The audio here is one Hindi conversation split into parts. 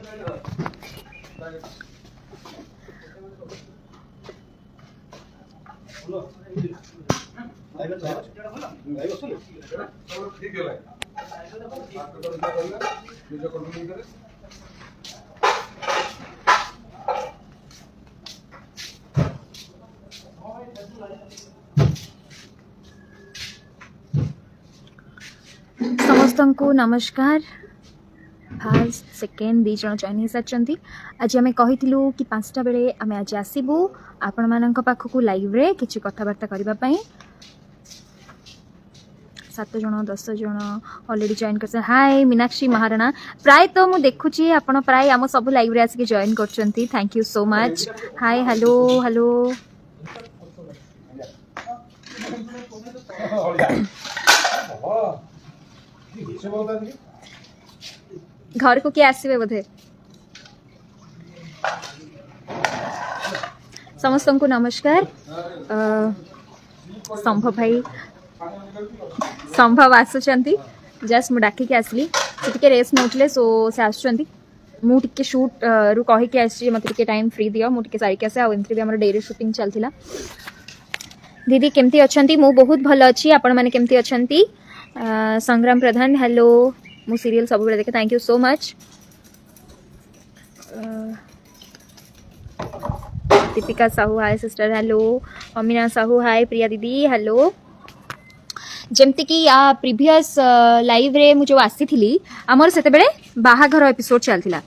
समस्त को नमस्कार। फास्ट सेकेंड दी जन जॉइन हो सारी। आज आम कही कि 5टा बेले आम आज आसबू आपण मान पाखक लाइव रे किसी कथबार्ता करने। 7 जन 10 जन ऑलरेडी जॉइन कर। हाय मीनाक्षी महाराणा, प्राय तो मुझे देखुची आपण प्राय आम सब लाइव रे आसिक जॉइन करछंती। Thank you so much. Hi hello hello. घर को किए आसबे बोधे। समस्त को नमस्कार। संभव भाई संभव आसुचंती। जस्ट मु डाकी के आसली से रेस्ट नौले सो से आसुचंती। मु टिके शूट रु कहि के आसी मते टिके टाइम फ्री दियो मु टिके सारी के आसे। आ एंट्री भी हमर डेरी शूटिंग चलथिला। दीदी केमती अछंती? मु बहुत भलो अछि। आपण माने केमती अछंती? संग्राम प्रधान हेलो। मु सीरियल सब बेले देखे। Thank you so much. Deepika Sahu hi sister hello. Amina Sahu hi. Priya दीदी हेलो। जमती कि या प्रीवियस लाइव रे मु जो आसी थी आमर से बाहाघर एपिसोड चलता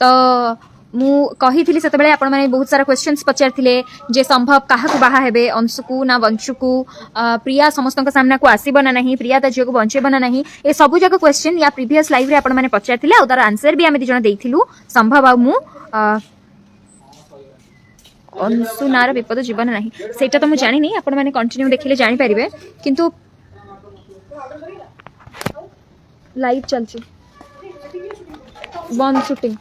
तो मु कही थी से आपण मैंने बहुत सारा क्वेश्चंस पचारथिले जे संभव क्या बाहा हेबे अंशु को ना वंशु को प्रिया समस्त सामना को आसीब ना नहीं प्रिया ता झील को बंचेब ना नहीं ए सबू जाक क्वेश्चन या प्रीवियस लाइव रे आपण मैंने पचारथिले और तार आंसर भी आम दी जण देइथिलु संभव आ मु अंशु नार विपद जीवन नहीं सेटा तो मु जानि नहीं आपण मैंने कंटिन्यू देखिले जानि परिबे किंतु लाइव चलची बंद शूटिंग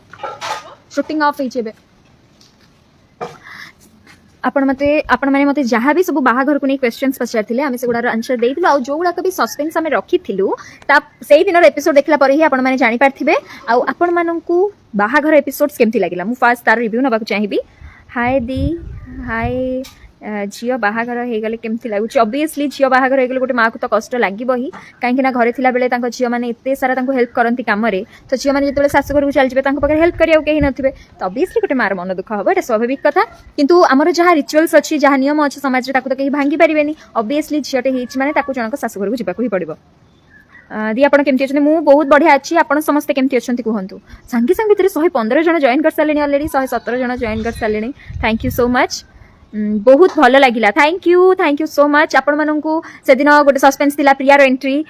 शूटिंग ऑफ होइछे आपण माने मते जहाँ भी सब बाहाघर को नहीं क्वेश्चंस पचारथिले आमे से गुडार आंसर देइथिलु आ जो गुडा भी सस्पेंस आमे रखिथिलु ता सेही दिन एपिसोड देखला पर ही आपण माने जानि पारथिबे आ आपण माननकु बाहाघर एपिसोड्स केमती लागिला मु फास्ट तार रिव्यू नबाक चाहिबी। हाय दी हाय। झील बाहाघर हो गले केमती लगुच? ऑब्वियसली झील बाहाघर हो गले गोटे माँ को तो कष्ट लगे ही कहीं घरे थिला बेले झील मैंने एत सारा हेल्प करती कम तो झील मैंने जो शाशुघर को चलते हेल्प करिया कहीं नथिबे तो ऑब्वियसली गोटे मार मन दुख हम। ये स्वाभाविक कथा किंतु आमर जहाँ रिचुअल्स अच्छी जहाँ नियम अच्छे समाज में तो कहीं भांगी पारे। ऑब्वियसली झीलटे होने जनक शाशुघर को जावाक ही पड़ो। दी आप केमती अच्छे? मुझे बहुत बढ़िया अच्छी। आप समस्ते केमती अच्छा कहतु? सांगे सांगे भितर 115 जन जॉइन कर सारे अलरेडी 117 जन जॉइन कर सारे। Thank you so much. बहुत भल लगिला। Thank you so much. आपण माननकु से दिन गोटे सस्पेंस थिला प्रियार एंट्री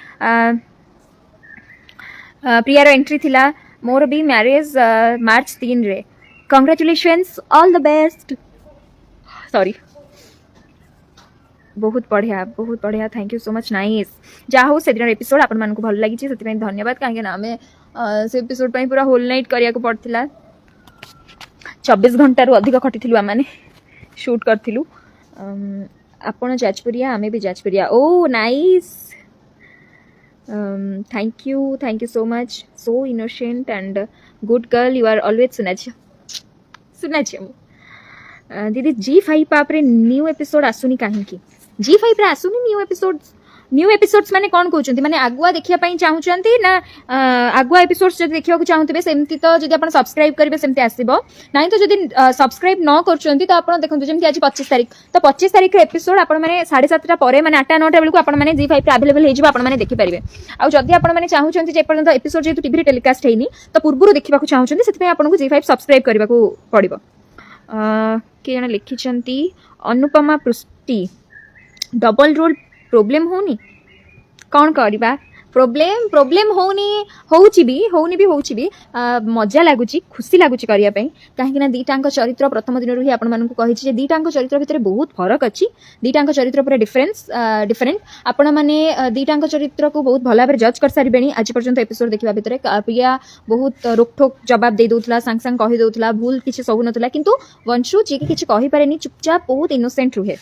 थिला मोर भी मैरिज मार्च 3 रे। Congratulations all the best. Sorry बहुत बढ़िया thank you so much. Nice जहाँ हो से दिन एपिसोड आपण माननकु भल लागी से धन्यवाद कहीं ना आम से एपिसोड पे पूरा होल नाइट करिया को पड़थिला 24 घंटा रु अधिक खटिथिलु आमाने शूट करथिलु। आपण जाजपुरिया आमे भी जाजपुरिया। Oh nice thank you so much. So innocent and good girl you are always सुनाची दीदी। G5 आप रे न्यू एपिसोड आसुनी कहीं G5 रे आसुनी न्यू एपिसोड्स माने कौन कहते माने आगुआ देखिया पई चाहूचंती ना आगुआ एपिसोड्स जदि देखिया को चाहूतबे सेमती तो जदि आपण सब्सक्राइब करिवे सेमती आसीबो नाही तो जदि सब्सक्राइब न करचंती तो आपण देखंतु जेमती आज 25 तारिख तो 25 तारिख रे एपिसोड आपण माने 7:30 परे माने 8 9 बेलू आपण माने G5 रे अवेलेबल हे जिवो आपण माने देखि परिबे। आ जदि आपण माने चाहूचंती जे पर्यंत एपिसोड जेतु टीवी रे टेलीकास्ट हेनी तो पूर्वरु देखिबा को चाहूचंती सेति पई आपण को G5 सब्सक्राइब करबा को पड़िबो। के जने लिखिचंती अनुपमा पृष्टि डबल रोल प्रॉब्लम होनी कौन करवा प्रोब्लेम होउची भी मजा लगुच खुशी लगुच करने कहीं दीटांक चरित्र प्रथम दिन ही आपण मानक कही दीटांक चरित्र भितर बहुत फरक अच्छी दीटांक चरित्र पूरा डिफरेंट आपण मैंने दीटांक चरित्र को बहुत भल भाव जज कर सारे आज पर्यंत एपिसोड देखा भितर प्रिया बहुत रोकठोक जवाब दे दूला सांग सांग कही दूला भूल किसी सहु नाला किंतु वंशु जी की किसी कही पारे चुपचाप बहुत इनोसेंट रुहे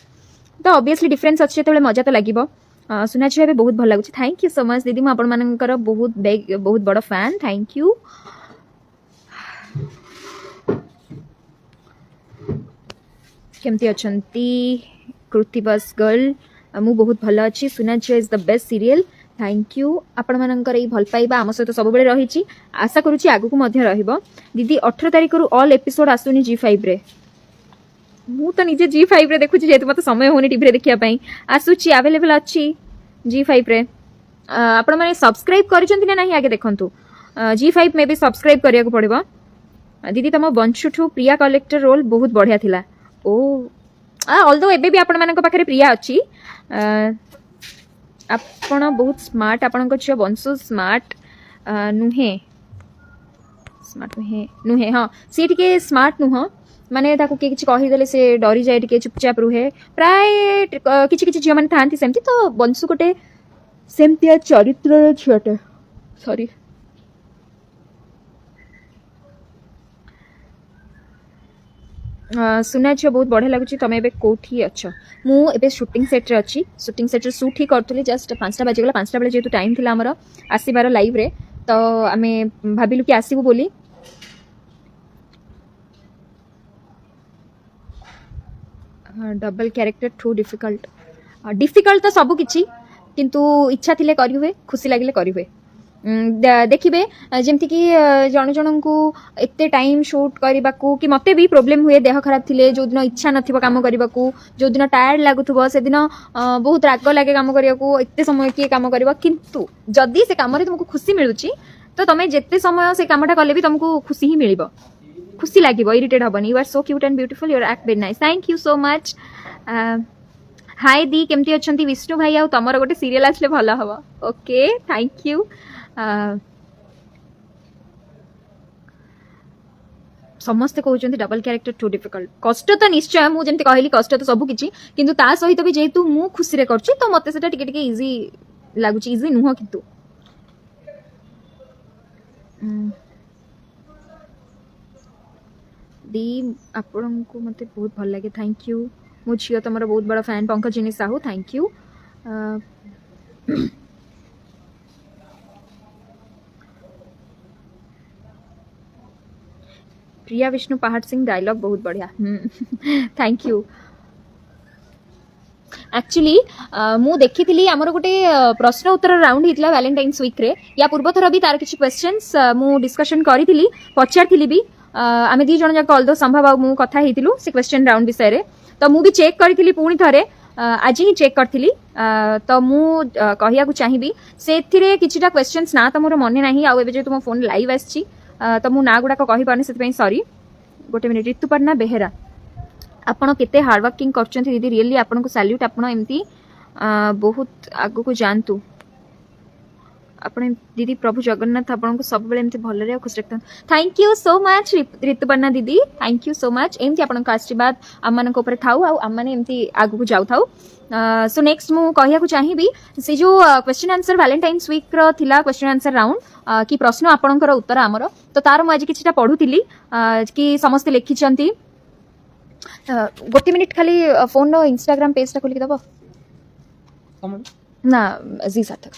तो ऑब्वियसली डिफरेंस अच्छे जो मजा तो लगे सुनाची भाई बहुत भल लगुच। थैंक यू सो मच दीदी मुझे बहुत बड़ फैन। थैंक यू केमती अछंती कृति बस गर्ल मु बहुत भल अच्छी सुना झियो is the best serial thank you आपण मानकर ई भल पाइबा आम सहित सब बेले रही आशा करुच्ची आगू मध्य रहिबो दीदी 18 तारिख रु ऑल एपिसोड आसुनी G5 रे मु तो निजे G5 रे देखुची जेतु मते समय होनी टीवी रे देखिया पई आसुची अवेलेबल अच्छी G5 रे आपण माने सब्सक्राइब करिसंती ना नाही आगे देखंतु G5 में भी सब्सक्राइब करिया को पड़िबो दीदी तम बंशुठू प्रिया कलेक्टर रोल बहुत बढ़िया थिला ओ ऑल्दो एबे भी आपण मानक पाखरे प्रिया अच्छी आपण बहुत स्मार्ट आपण झियो बंशु स्मार्ट नुहे नुहे हाँ सी टिके स्मार्ट नुह माने ताको के किछि कहि देले से डरी जाय टिके चुपचाप रुहे प्राय किछि किछि झियो माने थांती सेमती तो बंशु गोटे सेमतिया चरित्र झियोटे सॉरी सुना झियो बहुत बढ़िया लगुच तुम एबे कोठी अच्छ मु एबे शूटिंग सेट रे अच्छी शूटिंग सेट रे शूट ही करथली जस्ट 5टा बाजे गला 5टा बेले जेतु टाइम थिला हमर आसीबार लाइव रे तो आमे भाबिलु कि आसीबु बोली double character too difficult difficult तो सब किछि किंतु इच्छा थिले करि हुए खुशी लागिले करि हुए देखिए जमती कि जन जन को एते टाइम शूट करने को कि मते भी प्रॉब्लम हुए देह खराब थिले जो दिन इच्छा नथिबो काम करने को जो दिन टायर्ड लागुथबो से दिन बहुत राग लगे काम करने को एते समय किए काम करबो किंतु जदि से काम रे तुमको खुशी मिलुची तो तमे जेते समय से कामटा कले भी तुमको खुशी ही मिलिबो खुशी लागिबो इरिटेट हबनी you are so cute and beautiful your act very nice thank you so much hi दी केमती अछंती विष्णु भाई आ तमर गोटे सीरियल आसले भलो हबो ओके थैंक यू समस्ते कहते डबल कैरेक्टर टू डिफिकल्ट कष्ट तो निश्चय मुझे जमी कहली कष्ट तो सब किछि किंतु ता सहित भी जेतु मु खुशी रे करछि तो मते सेटा टिके टिके इजी लागुछि इजी नुह किंतु दी आपन को मते बहुत भल लागे थैंक यू मु छियो तमरो बहुत बड़ा फैन पंकजिनी साहू थैंक यू प्रिया विष्णु पहाड़ सिंह डायलॉग बहुत बढ़िया थैंक यू एक्चुअली मु देखी आमर गोटे प्रश्न उत्तर राउंड होता वैलेंटाइन्स वीक रे या पूर्व थर भी तार किसी क्वेश्चंस मु डिस्कशन करी पचारि भी आम दी जन जाक अलदो संभव मु कथा हेतिलु से क्वेश्चन राउंड विषय रे तो मु भी चेक करी पुणी थरे आज ही चेक करी तो मु कहिया को चाहिबी से एथिरे किछिटा क्वेश्चंस ना तो मोर मन नाही आ एबे जे तुम फोन लाइव आछि तो मु ना गुड़ाक कहि पारनी से सॉरी गोटे मिनिट ऋतुपर्णा बेहेरा आपण केते हार्ड वर्किंग करछन दीदी रियली आपण को सैल्यूट आपण एमती बहुत आगु को जानतु आपण दीदी प्रभु जगन्नाथ आपण को सब बेले एमती भल रे खुश रखतन thank you so much Rituparna दीदी थैंक यू सो मच एमती आपण का आशीर्वाद आम मान ऊपर थाउ आ आम माने एमती आगु को जाउ थाउ सो नेक्स्ट मु कहिया को चाहिबी से जो क्वेश्चन आंसर वैलेंटाइन्स वीक रो थिला क्वेश्चन आंसर राउंड कि प्रश्न आपणकर उत्तर आमर तो तार मु आज किछिटा पढुतिली कि समस्त लिखि छंती गोटे मिनिट खाली फोन रो इंस्टाग्राम पेज टा खोलि दबो ना जी सार्थक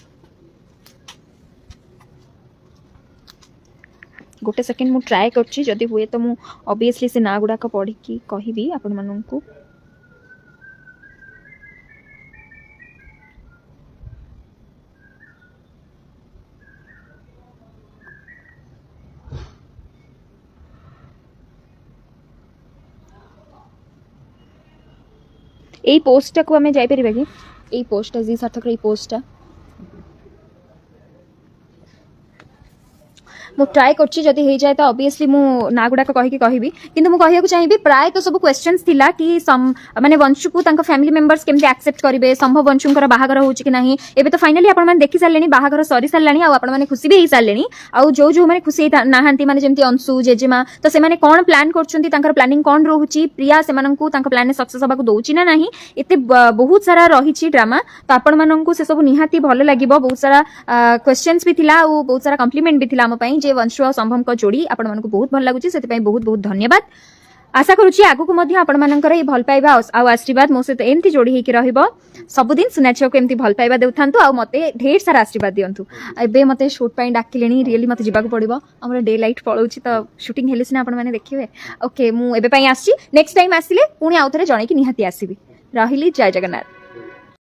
गोटे सेकेंड मु ट्राए करछि जदि हुए तो मु ऑब्वियसली से ना गुडा को पढी कि कहिबी आपण माननकु এই পোস্টটাକୁ ଆମେ ଯାଇପାରିବା କି এই পোস্টটা জি ସାର୍ଥକର এই পোস্টটা मु ट्राए करछि जदि हे जाय त ऑब्वियसली मु ना गुडा कहि कहबी किंतु मु कहिया को चाहिबी प्राय तो सब क्वेश्चंस थिला कि माने वंशु को तांको फैमिली मेंबर्स केमते एक्सेप्ट करिवे संभव वंशुंकर बाहागर होउछि कि नाही एबे तो फाइनली आपण माने देखि सारलेनी बाहागर सरी सारलानी आ आपण माने खुशी भी हे सारलेनी आ जो जो माने खुशी नाहांती माने जेमती अंशु जेजेमा तो से माने कोन प्लान करछंती तांकर प्लानिंग कोन रहउछि प्रिया से माननकु तांको प्लान सक्सेस हबा को दोउछि ना नाही एते बहुत सारा रहिछि ड्रामा तो आपण माननकु से सब निहाती भलो लागिबो बहुत सारा क्वेश्चंस भी थिला और बहुत सारा कॉम्प्लीमेंट भी थिला हम पई जे वंशु और संभव को जोड़ी आपण मानकु बहुत भल लागुछि सेति पई बहुत बहुत धन्यवाद आशा करुच्ची आगु आपण मानकर ये भल पाइबा आउ आशीर्वाद मो सहित एमती जोड़ी होकर रहिबो सबुदिन सुना झील को एमती भल पाइबा देउथांतु आ मते ढेर सारा आशीर्वाद दियंतु एबे मते शूट पई डाकिलेनी रियली मते जिबाक पड़िबो हमर डे लाइट पळौची त शूटिंग हेले सिना आपण माने देखिबे ओके मु एबे पई आसी नेक्स्ट टाइम आसिले पुनी आउथरे जणे कि निहाती आसीबी रहिली जय जगन्नाथ।